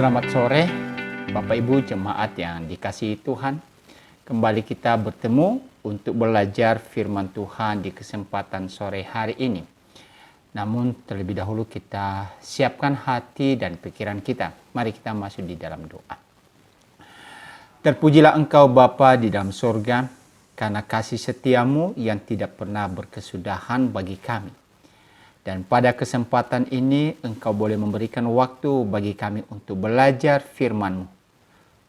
Selamat sore, Bapak Ibu jemaat yang dikasihi Tuhan. Kembali kita bertemu untuk belajar firman Tuhan di kesempatan sore hari ini. Namun terlebih dahulu kita siapkan hati dan pikiran kita. Mari kita masuk di dalam doa. Terpujilah Engkau Bapa di dalam sorga, karena kasih setiamu yang tidak pernah berkesudahan bagi kami. Dan pada kesempatan ini Engkau boleh memberikan waktu bagi kami untuk belajar firman-Mu.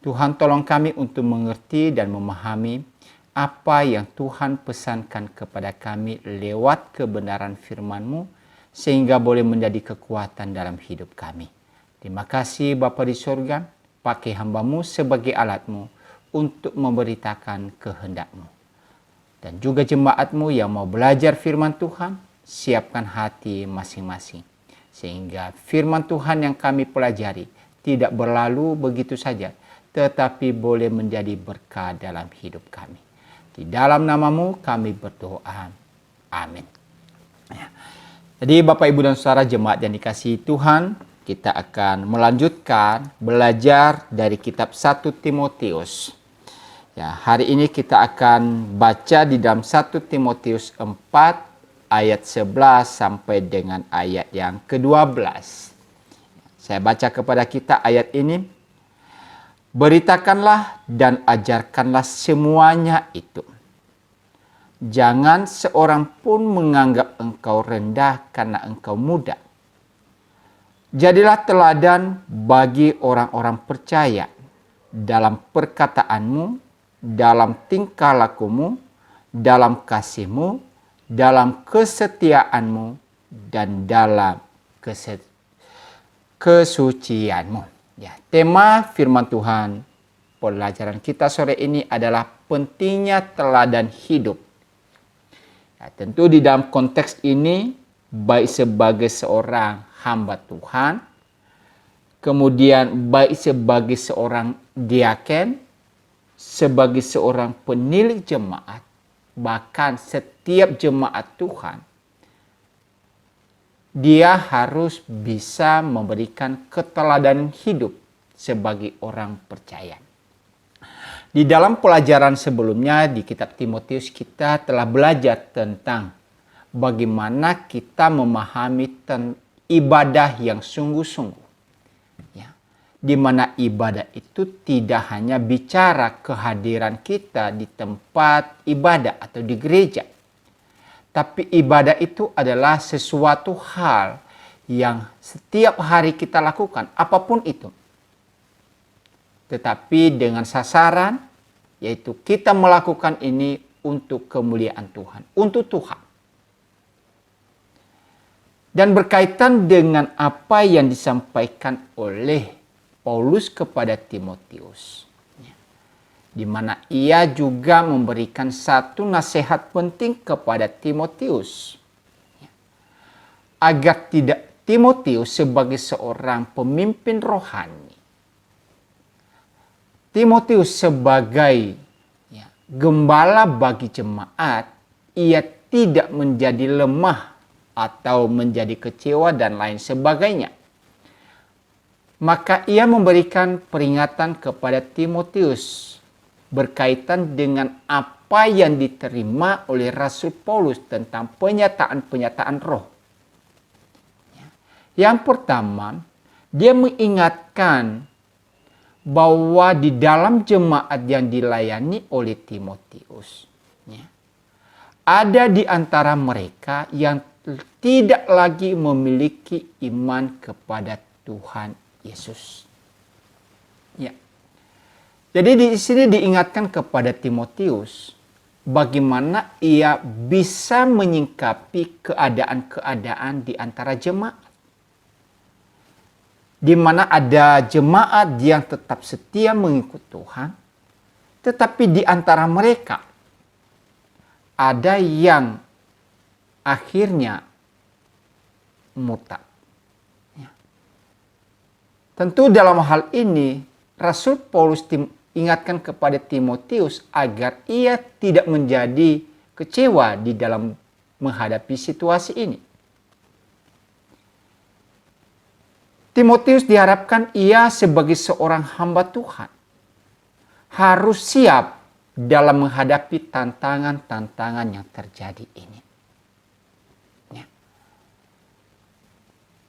Tuhan tolong kami untuk mengerti dan memahami apa yang Tuhan pesankan kepada kami lewat kebenaran firman-Mu, sehingga boleh menjadi kekuatan dalam hidup kami. Terima kasih Bapa di sorga, pakai hamba-Mu sebagai alat-Mu untuk memberitakan kehendak-Mu. Dan juga jemaat-Mu yang mau belajar firman Tuhan, siapkan hati masing-masing, sehingga firman Tuhan yang kami pelajari tidak berlalu begitu saja, tetapi boleh menjadi berkah dalam hidup kami. Di dalam nama-Mu kami berdoa. Amin. Jadi Bapak Ibu dan Saudara jemaat yang dikasihi Tuhan, kita akan melanjutkan belajar dari kitab 1 Timotius. Ya, hari ini kita akan baca di dalam 1 Timotius 4 ayat 11 sampai dengan ayat yang ke-12. Saya baca kepada kita ayat ini. Beritakanlah dan ajarkanlah semuanya itu. Jangan seorang pun menganggap engkau rendah karena engkau muda. Jadilah teladan bagi orang-orang percaya dalam perkataanmu, dalam tingkah lakumu, dalam kasihmu, dalam kesetiaanmu, dan dalam kesucianmu. Ya, tema firman Tuhan pelajaran kita sore ini adalah pentingnya teladan hidup. Ya, tentu di dalam konteks ini, baik sebagai seorang hamba Tuhan, kemudian baik sebagai seorang diaken, sebagai seorang penilik jemaat, bahkan setiap jemaat Tuhan, dia harus bisa memberikan keteladanan hidup sebagai orang percaya. Di dalam pelajaran sebelumnya di kitab Timotius kita telah belajar tentang bagaimana kita memahami ibadah yang sungguh-sungguh. Di mana ibadah itu tidak hanya bicara kehadiran kita di tempat ibadah atau di gereja. Tapi ibadah itu adalah sesuatu hal yang setiap hari kita lakukan, apapun itu. Tetapi dengan sasaran, yaitu kita melakukan ini untuk kemuliaan Tuhan, untuk Tuhan. Dan berkaitan dengan apa yang disampaikan oleh Paulus kepada Timotius, di mana ia juga memberikan satu nasihat penting kepada Timotius, agar tidak Timotius sebagai seorang pemimpin rohani, Timotius sebagai gembala bagi jemaat, ia tidak menjadi lemah atau menjadi kecewa dan lain sebagainya. Maka ia memberikan peringatan kepada Timotius berkaitan dengan apa yang diterima oleh Rasul Paulus tentang penyataan-penyataan roh. Yang pertama, dia mengingatkan bahwa di dalam jemaat yang dilayani oleh Timotius, ada di antara mereka yang tidak lagi memiliki iman kepada Tuhan Yesus. Ya. Jadi di sini diingatkan kepada Timotius bagaimana ia bisa menyingkapi keadaan-keadaan di antara jemaat. Di mana ada jemaat yang tetap setia mengikut Tuhan, tetapi di antara mereka ada yang akhirnya murtad. Tentu dalam hal ini Rasul Paulus ingatkan kepada Timotius agar ia tidak menjadi kecewa di dalam menghadapi situasi ini. Timotius diharapkan ia sebagai seorang hamba Tuhan harus siap dalam menghadapi tantangan-tantangan yang terjadi ini. Ya.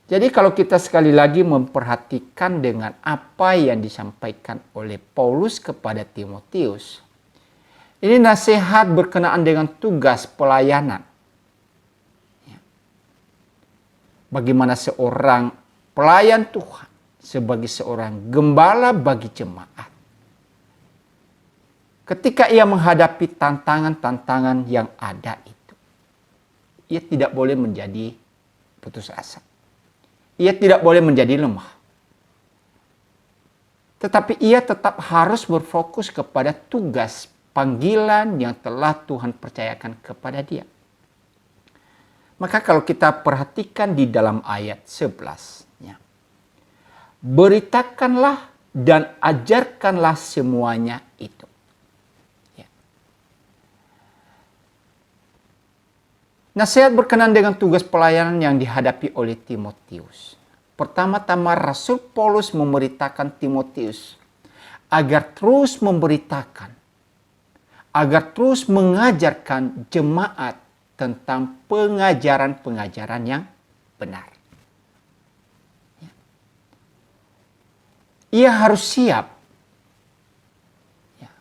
Jadi kalau kita sekali lagi memperhatikan dengan apa yang disampaikan oleh Paulus kepada Timotius, ini nasihat berkenaan dengan tugas pelayanan. Ya. Bagaimana seorang pelayan Tuhan sebagai seorang gembala bagi jemaat, ketika ia menghadapi tantangan-tantangan yang ada itu, ia tidak boleh menjadi putus asa. Ia tidak boleh menjadi lemah. Tetapi ia tetap harus berfokus kepada tugas panggilan yang telah Tuhan percayakan kepada dia. Maka kalau kita perhatikan di dalam ayat 11, beritakanlah dan ajarkanlah semuanya itu. Ya. Nasihat berkenaan dengan tugas pelayanan yang dihadapi oleh Timotius. Pertama-tama Rasul Paulus memberitakan Timotius agar terus memberitakan, agar terus mengajarkan jemaat tentang pengajaran-pengajaran yang benar. Ia harus siap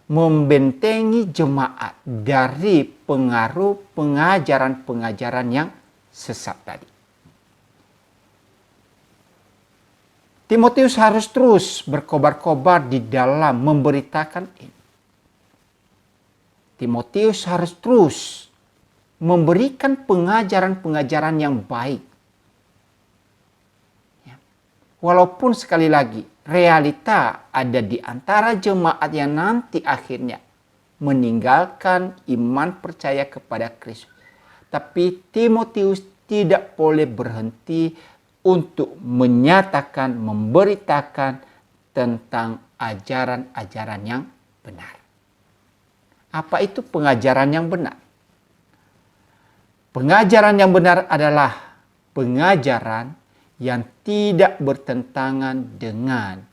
membentengi jemaat dari pengaruh pengajaran-pengajaran yang sesat tadi. Timotius harus terus berkobar-kobar di dalam memberitakan ini. Timotius harus terus memberikan pengajaran-pengajaran yang baik. Walaupun sekali lagi realita ada di antara jemaat yang nanti akhirnya meninggalkan iman percaya kepada Kristus. Tapi Timotius tidak boleh berhenti untuk menyatakan, memberitakan tentang ajaran-ajaran yang benar. Apa itu pengajaran yang benar? Pengajaran yang benar adalah pengajaran yang tidak bertentangan dengan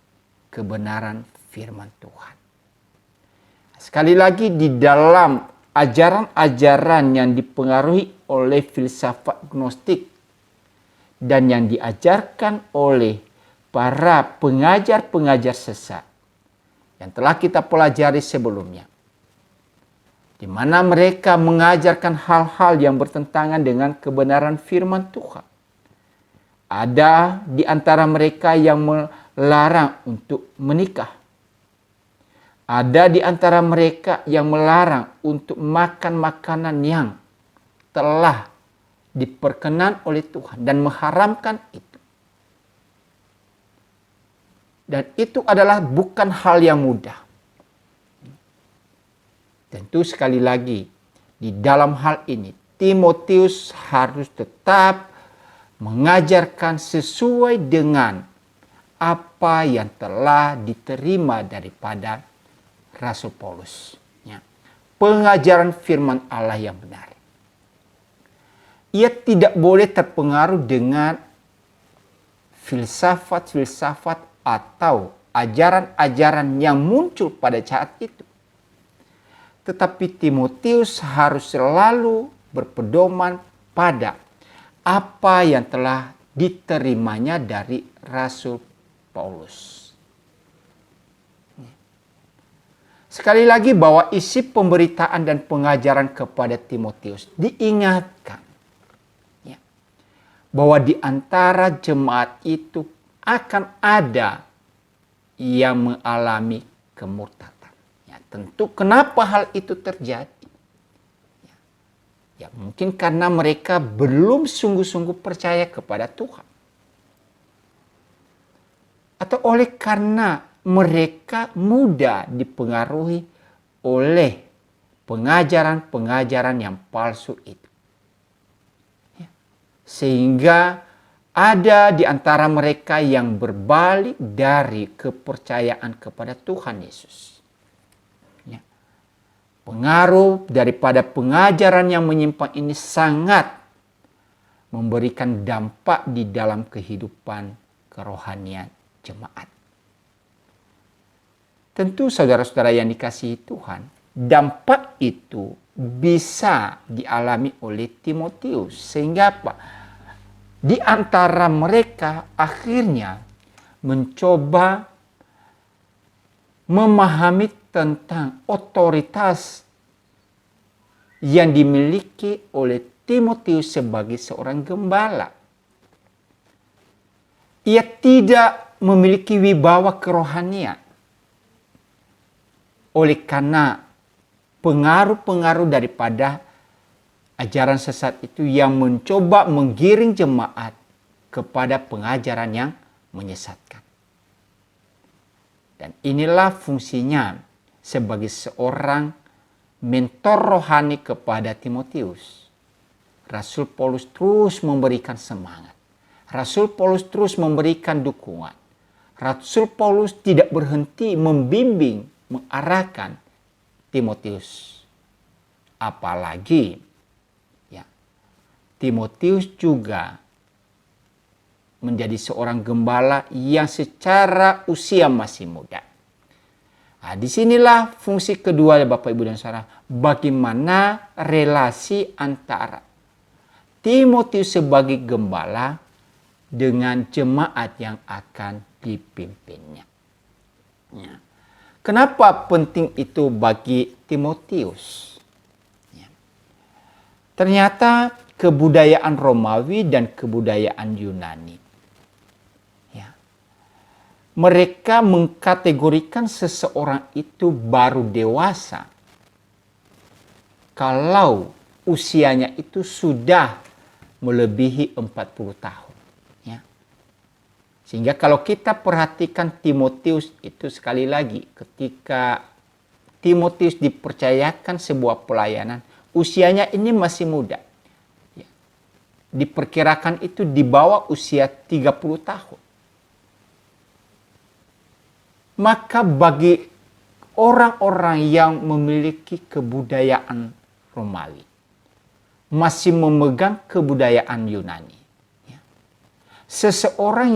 kebenaran firman Tuhan. Sekali lagi, di dalam ajaran-ajaran yang dipengaruhi oleh filsafat gnostik dan yang diajarkan oleh para pengajar-pengajar sesat yang telah kita pelajari sebelumnya, di mana mereka mengajarkan hal-hal yang bertentangan dengan kebenaran firman Tuhan. Ada di antara mereka yang melarang untuk menikah. Ada di antara mereka yang melarang untuk makan makanan yang telah diperkenan oleh Tuhan dan mengharamkan itu. Dan itu adalah bukan hal yang mudah. Tentu sekali lagi, di dalam hal ini Timotius harus tetap mengajarkan sesuai dengan apa yang telah diterima daripada Rasul Paulus. Pengajaran firman Allah yang benar. Ia tidak boleh terpengaruh dengan filsafat-filsafat atau ajaran-ajaran yang muncul pada saat itu. Tetapi Timotius harus selalu berpedoman pada apa yang telah diterimanya dari Rasul Paulus. Sekali lagi bahwa isi pemberitaan dan pengajaran kepada Timotius diingatkan bahwa di antara jemaat itu akan ada yang mengalami kemurtadan. Tentu kenapa hal itu terjadi? Ya, mungkin karena mereka belum sungguh-sungguh percaya kepada Tuhan. Atau oleh karena mereka mudah dipengaruhi oleh pengajaran-pengajaran yang palsu itu. Ya. Sehingga ada di antara mereka yang berbalik dari kepercayaan kepada Tuhan Yesus. Pengaruh daripada pengajaran yang menyimpang ini sangat memberikan dampak di dalam kehidupan kerohanian jemaat. Tentu saudara-saudara yang dikasihi Tuhan, dampak itu bisa dialami oleh Timotius. Sehingga apa? Di antara mereka akhirnya mencoba memahami tentang otoritas yang dimiliki oleh Timotius sebagai seorang gembala. Ia tidak memiliki wibawa kerohanian. Oleh karena pengaruh-pengaruh daripada ajaran sesat itu yang mencoba menggiring jemaat kepada pengajaran yang menyesatkan. Dan inilah fungsinya sebagai seorang mentor rohani kepada Timotius. Rasul Paulus terus memberikan semangat. Rasul Paulus terus memberikan dukungan. Rasul Paulus tidak berhenti membimbing, mengarahkan Timotius. Apalagi ya, Timotius juga menjadi seorang gembala yang secara usia masih muda. Nah, disinilah fungsi kedua ya Bapak Ibu dan Saudara. Bagaimana relasi antara Timotius sebagai gembala dengan jemaat yang akan dipimpinnya. Ya. Kenapa penting itu bagi Timotius? Ya. Ternyata kebudayaan Romawi dan kebudayaan Yunani, ya, mereka mengkategorikan seseorang itu baru dewasa kalau usianya itu sudah melebihi 40 tahun. Sehingga kalau kita perhatikan Timotius itu sekali lagi ketika Timotius dipercayakan sebuah pelayanan, usianya ini masih muda. Ya. Diperkirakan itu di bawah usia 30 tahun. Maka bagi orang-orang yang memiliki kebudayaan Romawi, masih memegang kebudayaan Yunani, seseorang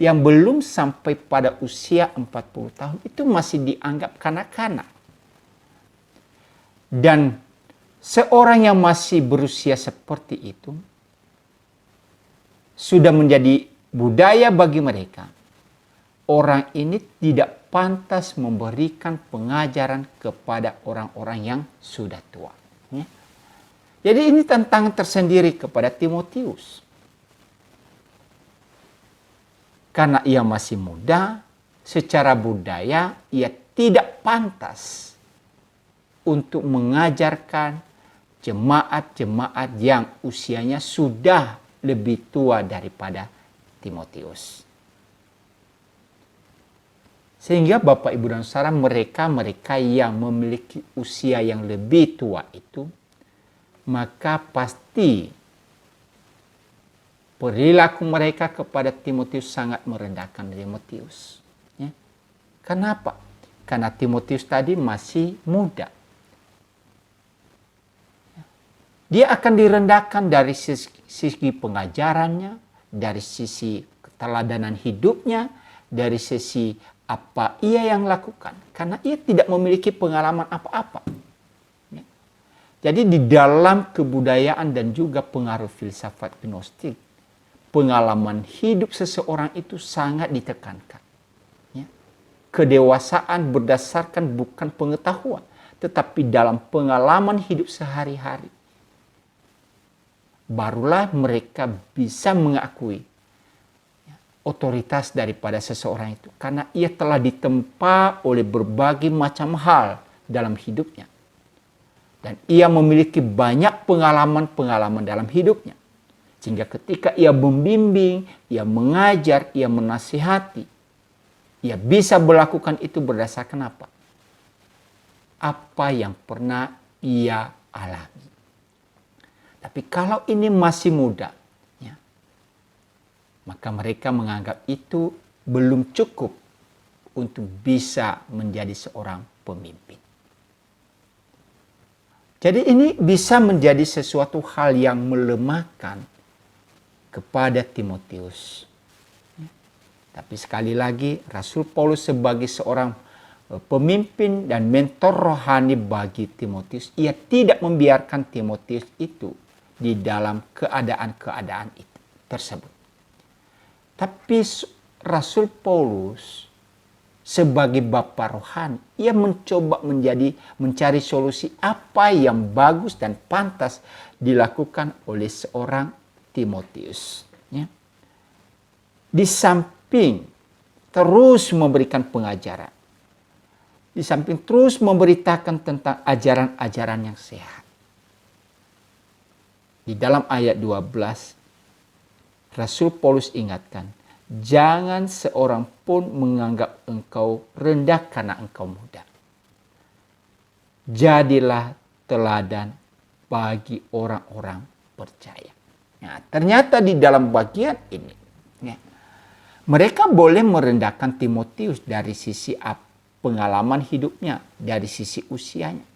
yang belum sampai pada usia 40 tahun itu masih dianggap kanak-kanak. Dan seorang yang masih berusia seperti itu sudah menjadi budaya bagi mereka. Orang ini tidak pantas memberikan pengajaran kepada orang-orang yang sudah tua. Jadi ini tantangan tersendiri kepada Timotius. Karena ia masih muda, secara budaya ia tidak pantas untuk mengajarkan jemaat-jemaat yang usianya sudah lebih tua daripada Timotius. Sehingga Bapak Ibu dan Saudara, mereka yang memiliki usia yang lebih tua itu, maka pasti perilaku mereka kepada Timotius sangat merendahkan Timotius. Ya. Kenapa? Karena Timotius tadi masih muda. Dia akan direndahkan dari sisi pengajarannya, dari sisi keteladanan hidupnya, dari sisi apa ia yang lakukan. Karena ia tidak memiliki pengalaman apa-apa. Ya. Jadi di dalam kebudayaan dan juga pengaruh filsafat Gnostik, pengalaman hidup seseorang itu sangat ditekankan. Ya. Kedewasaan berdasarkan bukan pengetahuan, tetapi dalam pengalaman hidup sehari-hari. Barulah mereka bisa mengakui otoritas daripada seseorang itu. Karena ia telah ditempa oleh berbagai macam hal dalam hidupnya. Dan ia memiliki banyak pengalaman-pengalaman dalam hidupnya. Sehingga ketika ia membimbing, ia mengajar, ia menasihati, ia bisa melakukan itu berdasarkan apa? Apa yang pernah ia alami. Tapi kalau ini masih muda, ya, maka mereka menganggap itu belum cukup untuk bisa menjadi seorang pemimpin. Jadi ini bisa menjadi sesuatu hal yang melemahkan kepada Timotius. Tapi sekali lagi, Rasul Paulus sebagai seorang pemimpin dan mentor rohani bagi Timotius, ia tidak membiarkan Timotius itu di dalam keadaan-keadaan itu tersebut. Tapi Rasul Paulus sebagai bapa rohani, ia mencoba mencari solusi apa yang bagus dan pantas dilakukan oleh seorang Timotius. Ya. Di samping terus memberikan pengajaran, di samping terus memberitakan tentang ajaran-ajaran yang sehat. Di dalam ayat 12, Rasul Paulus ingatkan, jangan seorang pun menganggap engkau rendah karena engkau muda. Jadilah teladan bagi orang-orang percaya. Nah, ternyata di dalam bagian ini, ya, mereka boleh merendahkan Timotius dari sisi pengalaman hidupnya, dari sisi usianya.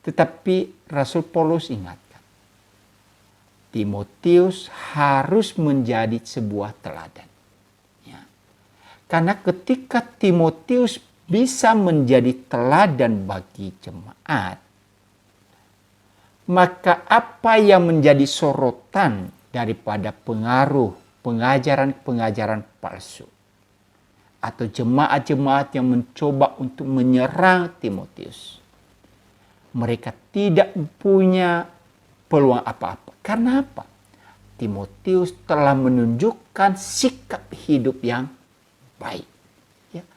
Tetapi Rasul Paulus ingatkan, Timotius harus menjadi sebuah teladan. Ya. Karena ketika Timotius bisa menjadi teladan bagi jemaat, maka apa yang menjadi sorotan daripada pengaruh pengajaran-pengajaran palsu atau jemaat-jemaat yang mencoba untuk menyerang Timotius, mereka tidak punya peluang apa-apa. Karena apa? Timotius telah menunjukkan sikap hidup yang baik. Ya.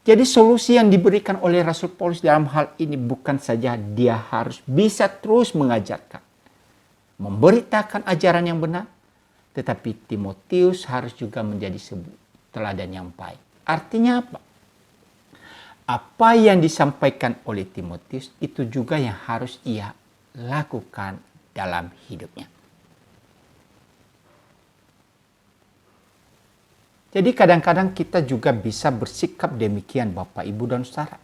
Jadi solusi yang diberikan oleh Rasul Paulus dalam hal ini bukan saja dia harus bisa terus mengajarkan, memberitakan ajaran yang benar, tetapi Timotius harus juga menjadi teladan yang baik. Artinya apa? Apa yang disampaikan oleh Timotius itu juga yang harus ia lakukan dalam hidupnya. Jadi kadang-kadang kita juga bisa bersikap demikian Bapak, Ibu, dan Saudara.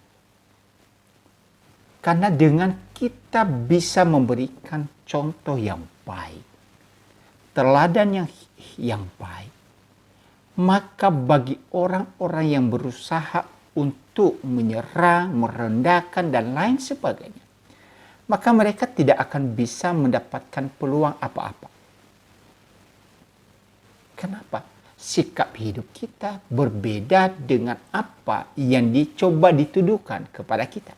Karena dengan kita bisa memberikan contoh yang baik, teladan yang baik, maka bagi orang-orang yang berusaha untuk menyerang, merendahkan, dan lain sebagainya, maka mereka tidak akan bisa mendapatkan peluang apa-apa. Kenapa? Sikap hidup kita berbeda dengan apa yang dicoba dituduhkan kepada kita.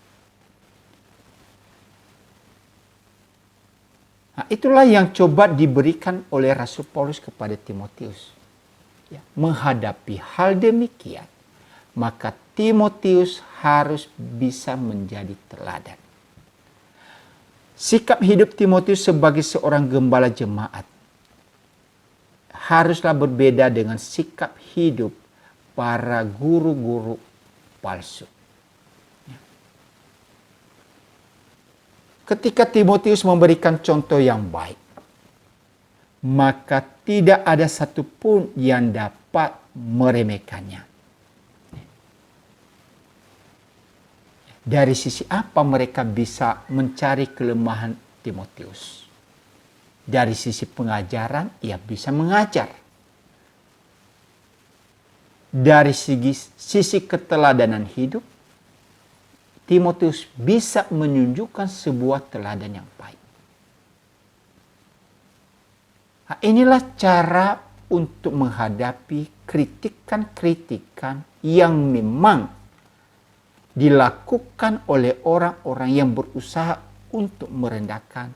Nah, itulah yang coba diberikan oleh Rasul Paulus kepada Timotius. Ya, menghadapi hal demikian, maka Timotius harus bisa menjadi teladan. Sikap hidup Timotius sebagai seorang gembala jemaat haruslah berbeda dengan sikap hidup para guru-guru palsu. Ketika Timotius memberikan contoh yang baik, maka tidak ada satupun yang dapat meremehkannya. Dari sisi apa mereka bisa mencari kelemahan Timotius? Dari sisi pengajaran, ia bisa mengajar. Dari sisi keteladanan hidup, Timotius bisa menunjukkan sebuah teladan yang baik. Nah, inilah cara untuk menghadapi kritikan-kritikan yang memang dilakukan oleh orang-orang yang berusaha untuk merendahkan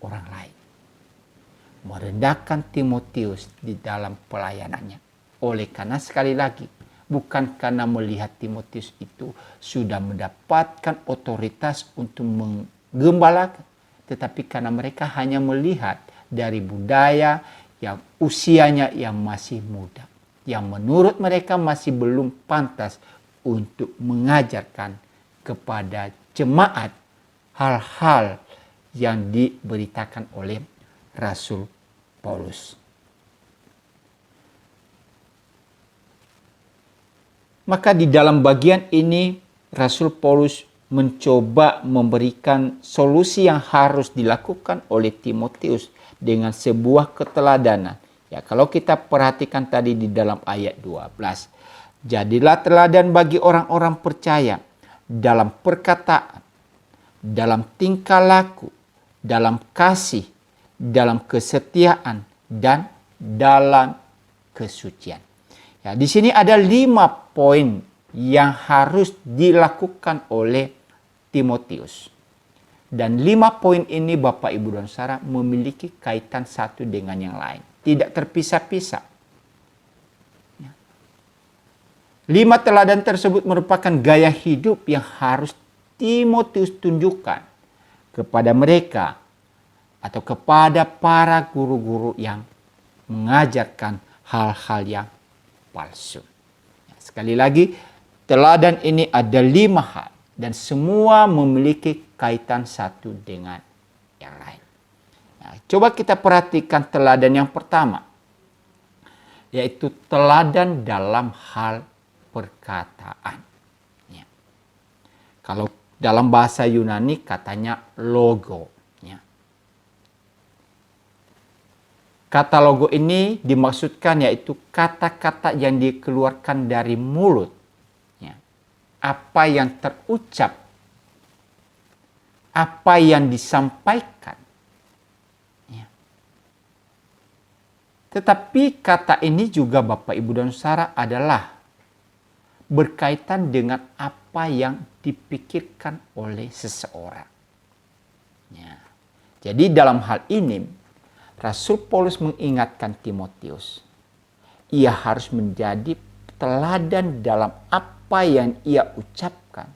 orang lain. Merendahkan Timotius di dalam pelayanannya. Oleh karena sekali lagi, bukan karena melihat Timotius itu sudah mendapatkan otoritas untuk menggembalakan, tetapi karena mereka hanya melihat dari budaya yang usianya yang masih muda, yang menurut mereka masih belum pantas untuk mengajarkan kepada jemaat hal-hal yang diberitakan oleh Rasul Paulus. Maka di dalam bagian ini Rasul Paulus mencoba memberikan solusi yang harus dilakukan oleh Timotius dengan sebuah keteladanan Ya, kalau kita perhatikan tadi di dalam ayat 12. Jadilah teladan bagi orang-orang percaya dalam perkataan, dalam tingkah laku, dalam kasih, dalam kesetiaan, dan dalam kesucian. Ya, di sini ada 5 poin yang harus dilakukan oleh Timotius. Dan 5 poin ini Bapak, Ibu, dan Saudara memiliki kaitan satu dengan yang lain. Tidak terpisah-pisah. 5 teladan tersebut merupakan gaya hidup yang harus Timotius tunjukkan kepada mereka atau kepada para guru-guru yang mengajarkan hal-hal yang palsu. Sekali lagi, teladan ini ada 5 hal dan semua memiliki kaitan satu dengan yang lain. Nah, coba kita perhatikan teladan yang pertama, yaitu teladan dalam hal perkataan. Ya. Kalau dalam bahasa Yunani katanya logo. Ya. Kata logo ini dimaksudkan yaitu kata-kata yang dikeluarkan dari mulut. Ya. Apa yang terucap, apa yang disampaikan. Ya. Tetapi kata ini juga Bapak, Ibu, dan Saudara adalah berkaitan dengan apa yang dipikirkan oleh seseorang. Ya. Jadi dalam hal ini, Rasul Paulus mengingatkan Timotius, ia harus menjadi teladan dalam apa yang ia ucapkan.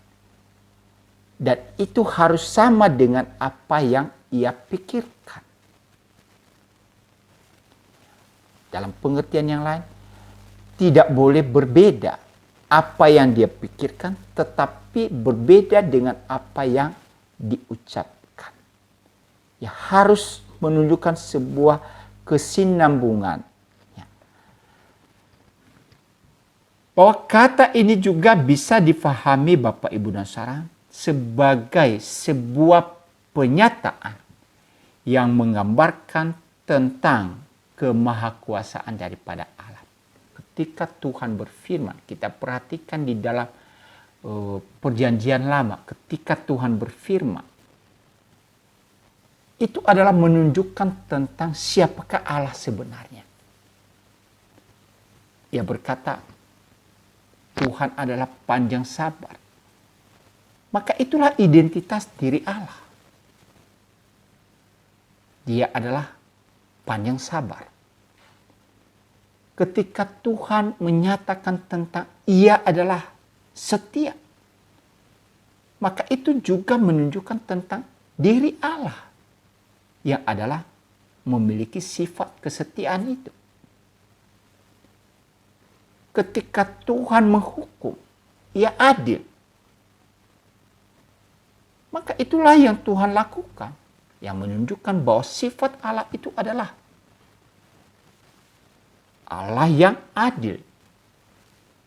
Dan itu harus sama dengan apa yang ia pikirkan. Dalam pengertian yang lain, tidak boleh berbeda apa yang dia pikirkan, tetapi berbeda dengan apa yang diucapkan. Ya, harus menunjukkan sebuah kesinambungan. Ya. Bahwa kata ini juga bisa difahami Bapak, Ibu, dan Saudara sebagai sebuah pernyataan yang menggambarkan tentang kemahakuasaan daripada Allah. Ketika Tuhan berfirman, kita perhatikan di dalam perjanjian lama, ketika Tuhan berfirman, itu adalah menunjukkan tentang siapakah Allah sebenarnya. Ia berkata, Tuhan adalah panjang sabar. Maka itulah identitas diri Allah. Dia adalah panjang sabar. Ketika Tuhan menyatakan tentang ia adalah setia, maka itu juga menunjukkan tentang diri Allah yang adalah memiliki sifat kesetiaan itu. Ketika Tuhan menghukum, ia adil. Maka itulah yang Tuhan lakukan, yang menunjukkan bahwa sifat Allah itu adalah Allah yang adil.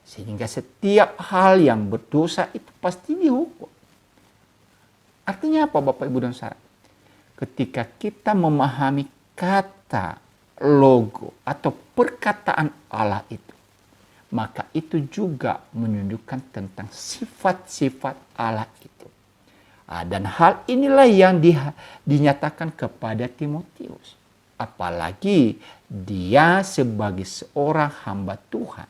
Sehingga setiap hal yang berdosa itu pasti dihukum. Artinya apa Bapak, Ibu, dan Saudara? Ketika kita memahami kata logo atau perkataan Allah itu, maka itu juga menunjukkan tentang sifat-sifat Allah itu. Dan hal inilah yang dinyatakan kepada Timotius. Apalagi dia sebagai seorang hamba Tuhan.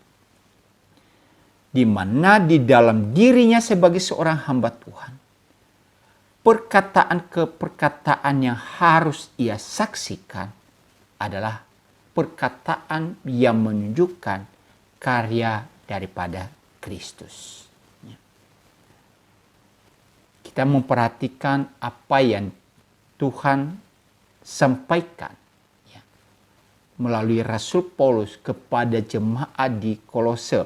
Di mana di dalam dirinya sebagai seorang hamba Tuhan, perkataan ke perkataan yang harus ia saksikan adalah perkataan yang menunjukkan karya daripada Kristus. Kita memperhatikan apa yang Tuhan sampaikan melalui Rasul Paulus kepada jemaat di Kolose.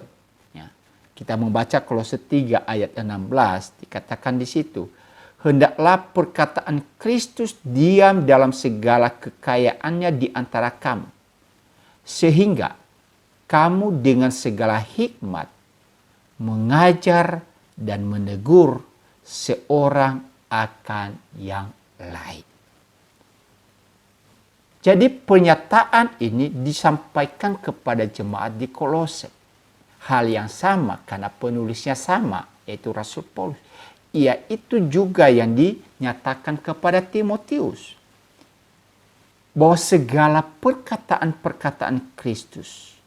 Kita membaca Kolose 3 ayat 16, dikatakan di situ, hendaklah perkataan Kristus diam dalam segala kekayaannya di antara kamu, sehingga kamu dengan segala hikmat mengajar dan menegur seorang akan yang lain. Jadi pernyataan ini disampaikan kepada jemaat di Kolose. Hal yang sama karena penulisnya sama, yaitu Rasul Paulus. Ia itu juga yang dinyatakan kepada Timotius. Bahwa segala perkataan-perkataan Kristus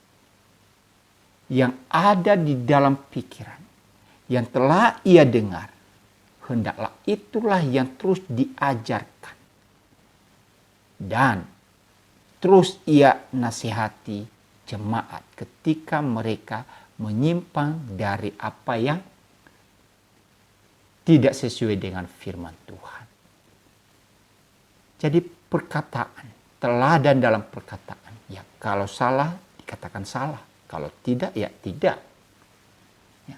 yang ada di dalam pikiran, yang telah ia dengar, hendaklah itulah yang terus diajarkan. Dan terus ia nasihati jemaat ketika mereka menyimpang dari apa yang tidak sesuai dengan firman Tuhan. Jadi perkataan, teladan dalam perkataan. Ya, kalau salah dikatakan salah, kalau tidak ya tidak. Ya.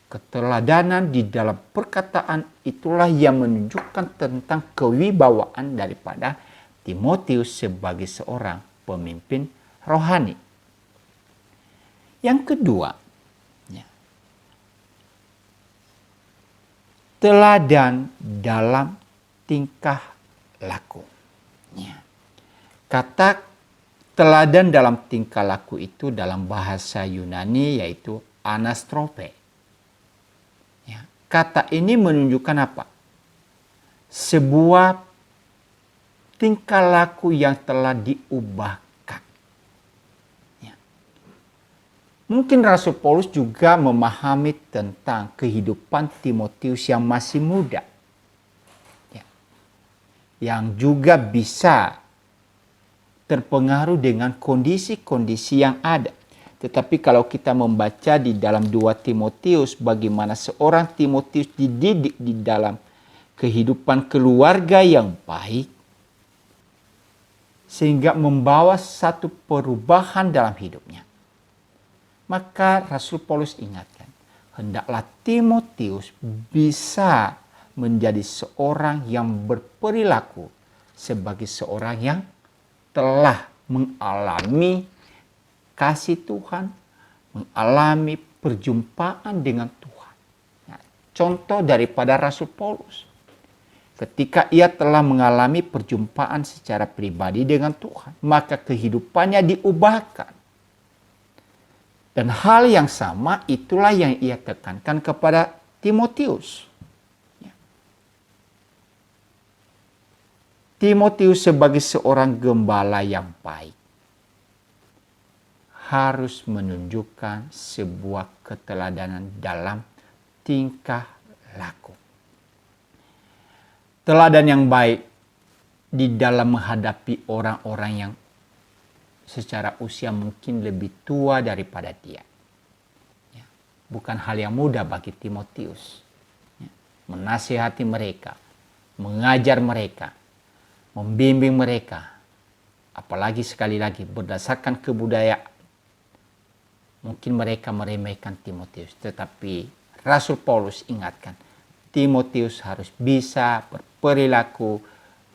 Keteladanan di dalam perkataan itulah yang menunjukkan tentang kewibawaan daripada Timotius sebagai seorang pemimpin rohani. Yang kedua, ya, teladan dalam tingkah laku. Ya. Kata teladan dalam tingkah laku itu dalam bahasa Yunani yaitu anastrope. Ya. Kata ini menunjukkan apa? Sebuah tingkah laku yang telah diubahkan. Ya. Mungkin Rasul Paulus juga memahami tentang kehidupan Timotius yang masih muda. Ya. Yang juga bisa terpengaruh dengan kondisi-kondisi yang ada. Tetapi kalau kita membaca di dalam 2 Timotius bagaimana seorang Timotius dididik di dalam kehidupan keluarga yang baik, sehingga membawa satu perubahan dalam hidupnya. Maka Rasul Paulus ingatkan, hendaklah Timotius bisa menjadi seorang yang berperilaku sebagai seorang yang telah mengalami kasih Tuhan, mengalami perjumpaan dengan Tuhan. Nah, contoh daripada Rasul Paulus. Ketika ia telah mengalami perjumpaan secara pribadi dengan Tuhan, maka kehidupannya diubahkan. Dan hal yang sama itulah yang ia tekankan kepada Timotius. Timotius sebagai seorang gembala yang baik harus menunjukkan sebuah keteladanan dalam tingkah laku. Teladan yang baik di dalam menghadapi orang-orang yang secara usia mungkin lebih tua daripada dia. Ya, bukan hal yang mudah bagi Timotius. Ya, menasihati mereka, mengajar mereka, membimbing mereka. Apalagi sekali lagi berdasarkan kebudayaan. Mungkin mereka meremehkan Timotius. Tetapi Rasul Paulus ingatkan, Timotius harus bisa berperilaku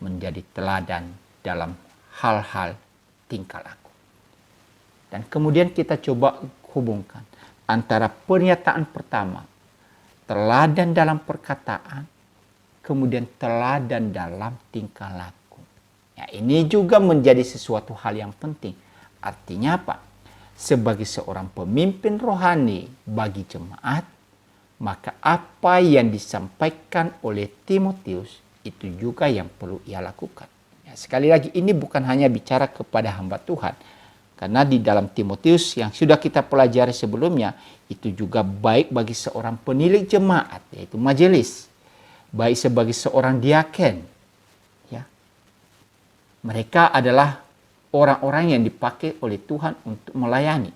menjadi teladan dalam hal-hal tingkah laku. Dan kemudian kita coba hubungkan antara pernyataan pertama, teladan dalam perkataan, kemudian teladan dalam tingkah laku. Ya, ini juga menjadi sesuatu hal yang penting. Artinya apa? Sebagai seorang pemimpin rohani bagi jemaat, maka apa yang disampaikan oleh Timotius itu juga yang perlu ia lakukan. Ya, sekali lagi ini bukan hanya bicara kepada hamba Tuhan. Karena di dalam Timotius yang sudah kita pelajari sebelumnya, itu juga baik bagi seorang penilik jemaat, yaitu majelis. Baik sebagai seorang diaken. Ya. Mereka adalah orang-orang yang dipakai oleh Tuhan untuk melayani.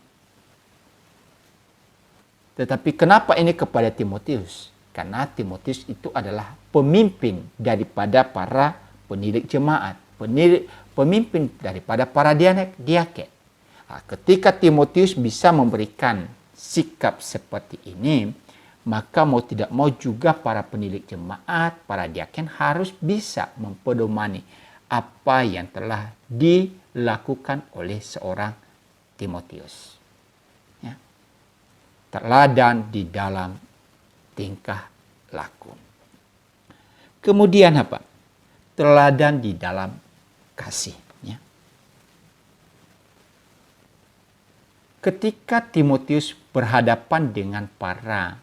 Tetapi kenapa ini kepada Timotius? Karena Timotius itu adalah pemimpin daripada para penilik jemaat. Pemimpin daripada para diaken. Nah, ketika Timotius bisa memberikan sikap seperti ini, maka mau tidak mau juga para penilik jemaat, para diaken harus bisa mempedomani apa yang telah dilakukan oleh seorang Timotius. Teladan di dalam tingkah laku. Kemudian apa? Teladan di dalam kasih. Ya. ketika Timotius berhadapan dengan para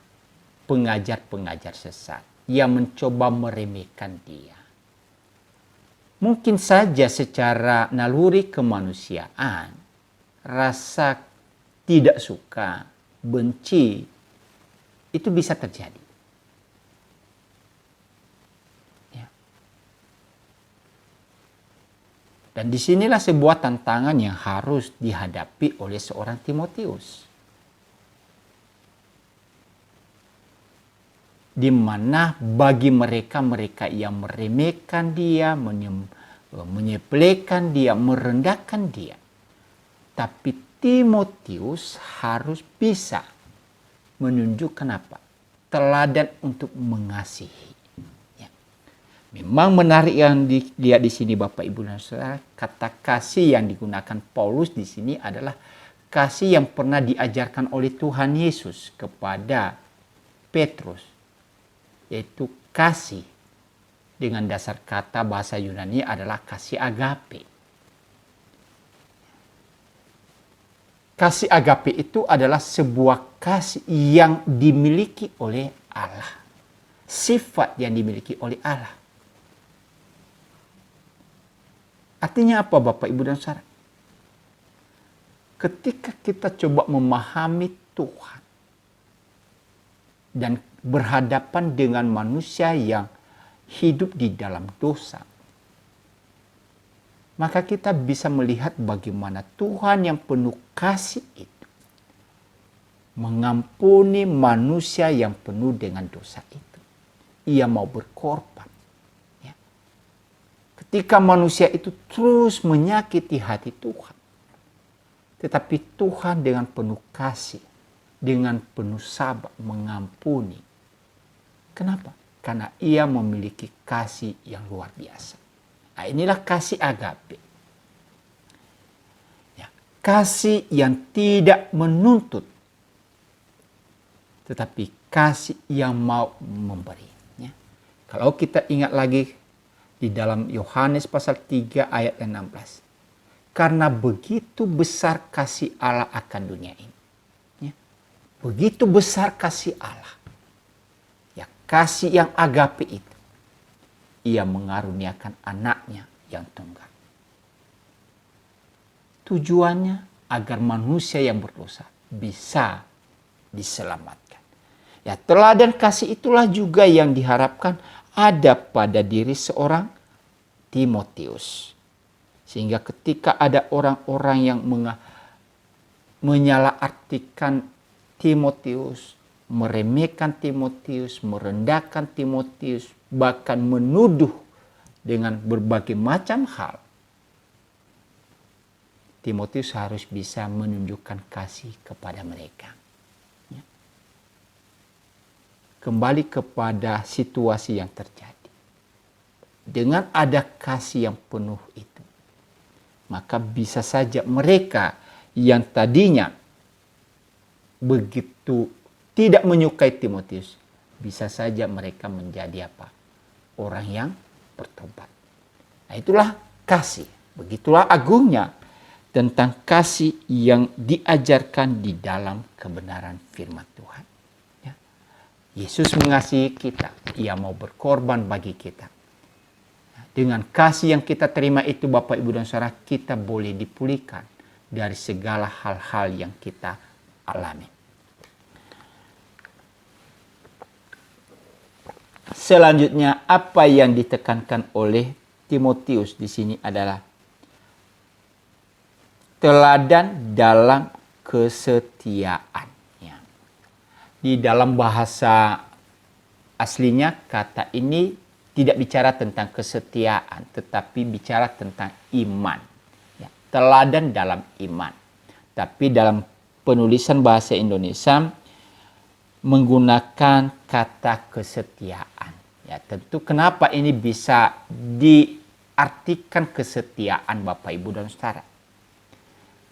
pengajar-pengajar sesat yang mencoba meremehkan dia. Mungkin saja secara naluri kemanusiaan, rasa tidak suka, benci, itu bisa terjadi. Ya. Dan disinilah sebuah tantangan yang harus dihadapi oleh seorang Timotius. Di mana bagi mereka yang meremehkan dia, menyepelekan dia, merendahkan dia. Tapi Timotius harus bisa menunjukkan apa? Teladan untuk mengasihi. Ya. Memang menarik yang dilihat di sini Bapak Ibu dan Saudara, kata kasih yang digunakan Paulus di sini adalah kasih yang pernah diajarkan oleh Tuhan Yesus kepada Petrus. Yaitu kasih dengan dasar kata bahasa Yunani adalah kasih agape. Kasih agape itu adalah sebuah kasih yang dimiliki oleh Allah. Sifat yang dimiliki oleh Allah. Artinya apa Bapak Ibu dan Saudara? Ketika kita coba memahami Tuhan dan berhadapan dengan manusia yang hidup di dalam dosa, maka kita bisa melihat bagaimana Tuhan yang penuh kasih itu mengampuni manusia yang penuh dengan dosa itu. Ia mau berkorban. Ya. Ketika manusia itu terus menyakiti hati Tuhan, tetapi Tuhan dengan penuh kasih, dengan penuh sabar mengampuni. Kenapa? Karena ia memiliki kasih yang luar biasa. Nah, inilah kasih agape. Ya, kasih yang tidak menuntut, tetapi kasih yang mau memberi. Ya. Kalau kita ingat lagi di dalam Yohanes pasal 3 ayat 16. Karena begitu besar kasih Allah akan dunia ini. Ya. Begitu besar kasih Allah. Kasih yang agape itu, ia mengaruniakan anaknya yang tunggal. Tujuannya agar manusia yang berdosa bisa diselamatkan. Ya, teladan kasih itulah juga yang diharapkan ada pada diri seorang Timotius. Sehingga ketika ada orang-orang yang menyalahartikan Timotius, meremehkan Timotius, merendahkan Timotius, bahkan menuduh dengan berbagai macam hal, Timotius harus bisa menunjukkan kasih kepada mereka. Ya. Kembali kepada situasi yang terjadi. Dengan ada kasih yang penuh itu, maka bisa saja mereka yang tadinya begitu tidak menyukai Timotius, bisa saja mereka menjadi apa? Orang yang bertobat. Nah, itulah kasih. Begitulah agungnya tentang kasih yang diajarkan di dalam kebenaran firman Tuhan. Ya. Yesus mengasihi kita. Ia mau berkorban bagi kita. Dengan kasih yang kita terima itu Bapak Ibu dan Saudara, kita boleh dipulihkan dari segala hal-hal yang kita alami. Selanjutnya, apa yang ditekankan oleh Timotius di sini adalah teladan dalam kesetiaan. Ya. Di dalam bahasa aslinya kata ini tidak bicara tentang kesetiaan, tetapi bicara tentang iman. Ya. Teladan dalam iman. Tapi dalam penulisan bahasa Indonesia menggunakan kata kesetiaan. Ya, tentu kenapa ini bisa diartikan kesetiaan Bapak Ibu dan Saudara.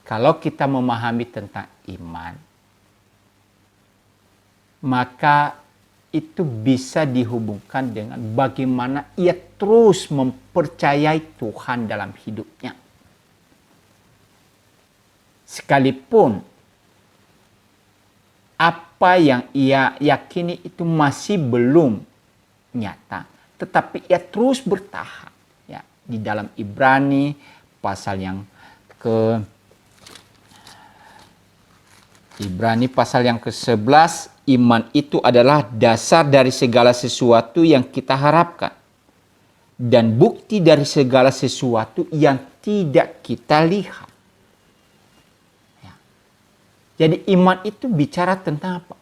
Kalau kita memahami tentang iman, maka itu bisa dihubungkan dengan bagaimana ia terus mempercayai Tuhan dalam hidupnya. Sekalipun apa yang ia yakini itu masih belum nyata, tetapi ia terus bertahan. Ya, di dalam Ibrani pasal yang ke-11, iman itu adalah dasar dari segala sesuatu yang kita harapkan dan bukti dari segala sesuatu yang tidak kita lihat. Ya. Jadi iman itu bicara tentang apa?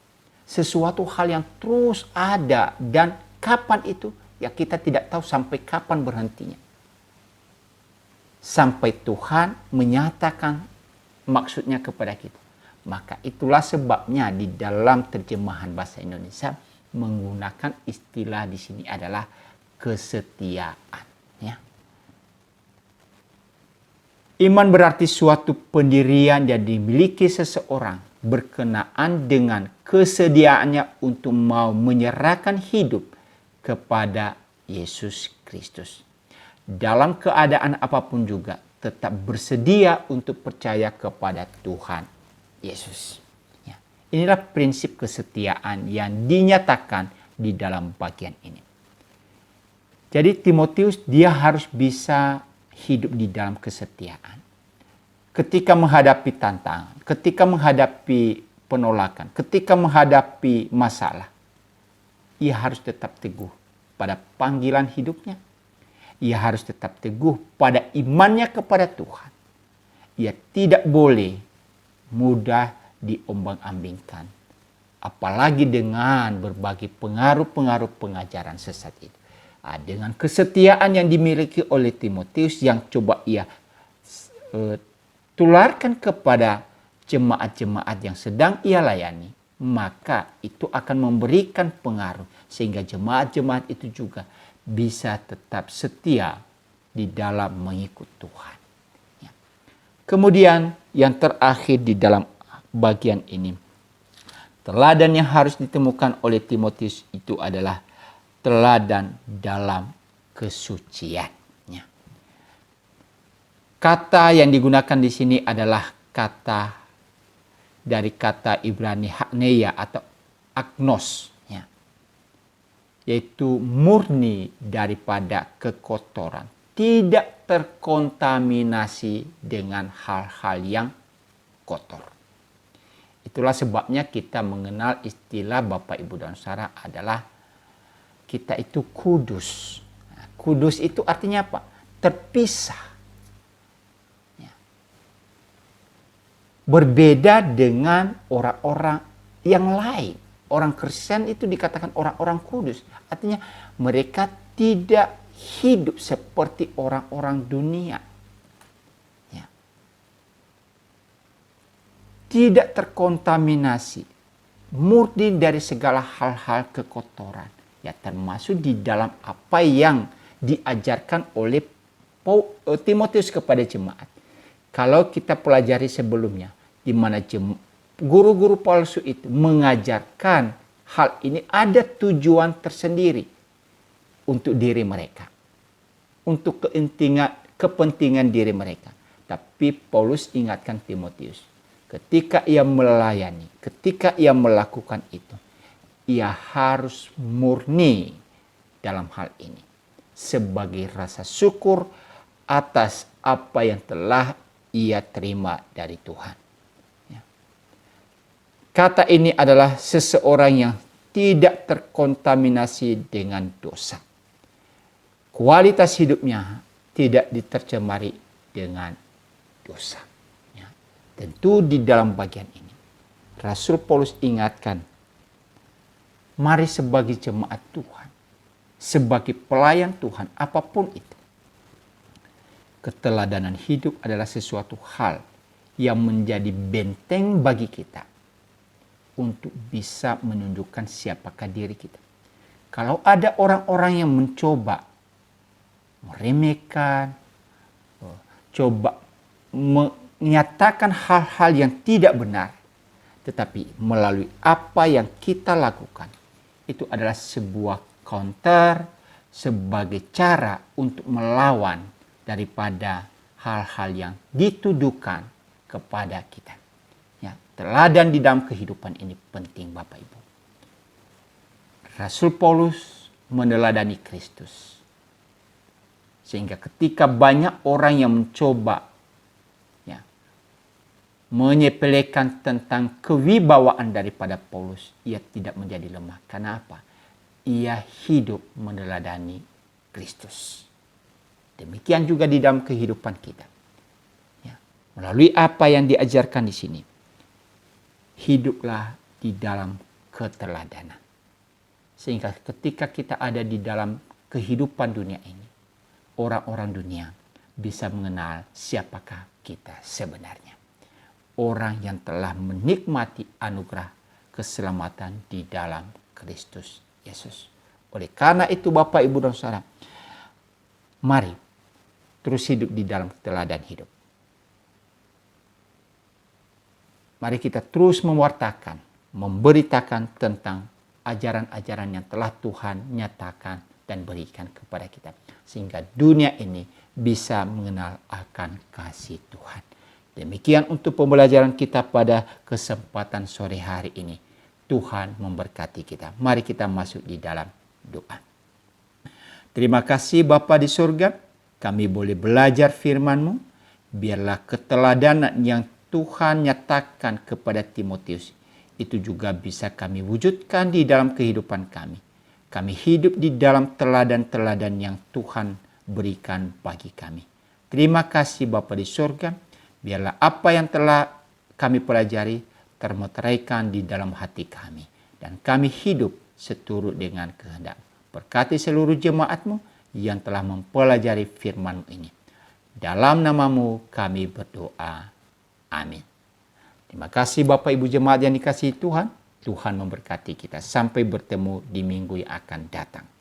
Sesuatu hal yang terus ada dan kapan itu ya kita tidak tahu sampai kapan berhentinya. Sampai Tuhan menyatakan maksudnya kepada kita. Maka itulah sebabnya di dalam terjemahan bahasa Indonesia menggunakan istilah di sini adalah kesetiaan. Ya. Iman berarti suatu pendirian yang dimiliki seseorang berkenaan dengan kesediaannya untuk mau menyerahkan hidup kepada Yesus Kristus. Dalam keadaan apapun juga tetap bersedia untuk percaya kepada Tuhan Yesus. Ya. Inilah prinsip kesetiaan yang dinyatakan di dalam bagian ini. Jadi Timotius dia harus bisa hidup di dalam kesetiaan. Ketika menghadapi tantangan, ketika menghadapi penolakan, ketika menghadapi masalah, ia harus tetap teguh pada panggilan hidupnya. Ia harus tetap teguh pada imannya kepada Tuhan. Ia tidak boleh mudah diombang-ambingkan. Apalagi dengan berbagai pengaruh-pengaruh pengajaran sesat itu. Dengan kesetiaan yang dimiliki oleh Timotius yang coba ia tularkan kepada jemaat-jemaat yang sedang ia layani, maka itu akan memberikan pengaruh sehingga jemaat-jemaat itu juga bisa tetap setia di dalam mengikut Tuhan. Ya. Kemudian yang terakhir di dalam bagian ini, teladan yang harus ditemukan oleh Timotius itu adalah teladan dalam kesucian. Kata yang digunakan di sini adalah kata dari kata Ibrani hakneia atau agnos, ya. Yaitu murni daripada kekotoran, tidak terkontaminasi dengan hal-hal yang kotor. Itulah sebabnya kita mengenal istilah Bapak Ibu dan Saudara adalah kita itu kudus. Nah, kudus itu artinya apa? Terpisah. Berbeda dengan orang-orang yang lain. Orang Kristen itu dikatakan orang-orang kudus. Artinya mereka tidak hidup seperti orang-orang dunia. Ya. Tidak terkontaminasi. Murni dari segala hal-hal kekotoran. Ya, termasuk di dalam apa yang diajarkan oleh Timotius kepada jemaat. Kalau kita pelajari sebelumnya, di mana guru-guru palsu itu mengajarkan hal ini ada tujuan tersendiri untuk diri mereka. Untuk kepentingan diri mereka. Tapi Paulus ingatkan Timotius, ketika ia melayani, ketika ia melakukan itu, ia harus murni dalam hal ini. Sebagai rasa syukur atas apa yang telah ia terima dari Tuhan. Kata ini adalah seseorang yang tidak terkontaminasi dengan dosa. Kualitas hidupnya tidak ditercemari dengan dosa. Ya. Tentu di dalam bagian ini, Rasul Paulus ingatkan, mari sebagai jemaat Tuhan, sebagai pelayan Tuhan, apapun itu, keteladanan hidup adalah sesuatu hal yang menjadi benteng bagi kita untuk bisa menunjukkan siapakah diri kita. Kalau ada orang-orang yang mencoba meremehkan, coba menyatakan hal-hal yang tidak benar, tetapi melalui apa yang kita lakukan, itu adalah sebuah counter sebagai cara untuk melawan daripada hal-hal yang dituduhkan kepada kita. Ya, teladan di dalam kehidupan ini penting Bapak Ibu. Rasul Paulus meneladani Kristus. Sehingga ketika banyak orang yang mencoba menyepelekan tentang kewibawaan daripada Paulus, ia tidak menjadi lemah. Karena apa? Ia hidup meneladani Kristus. Demikian juga di dalam kehidupan kita. Ya, melalui apa yang diajarkan di sini, hiduplah di dalam keteladanan. Sehingga ketika kita ada di dalam kehidupan dunia ini, orang-orang dunia bisa mengenal siapakah kita sebenarnya. Orang yang telah menikmati anugerah keselamatan di dalam Kristus Yesus. Oleh karena itu Bapak, Ibu, dan Saudara, mari terus hidup di dalam teladan hidup. Mari kita terus mewartakan, memberitakan tentang ajaran-ajaran yang telah Tuhan nyatakan dan berikan kepada kita. Sehingga dunia ini bisa mengenal akan kasih Tuhan. Demikian untuk pembelajaran kita pada kesempatan sore hari ini. Tuhan memberkati kita. Mari kita masuk di dalam doa. Terima kasih Bapa di surga, kami boleh belajar firman-Mu. Biarlah keteladanan yang Tuhan nyatakan kepada Timotius itu juga bisa kami wujudkan di dalam kehidupan kami. Kami hidup di dalam teladan-teladan yang Tuhan berikan bagi kami. Terima kasih Bapa di surga. Biarlah apa yang telah kami pelajari termeteraikan di dalam hati kami. Dan kami hidup seturut dengan kehendak. Berkati seluruh jemaat-Mu yang telah mempelajari firman-Mu ini. Dalam nama-Mu kami berdoa. Amin. Terima kasih Bapak Ibu jemaat yang dikasihi Tuhan. Tuhan memberkati kita. Sampai bertemu di minggu yang akan datang.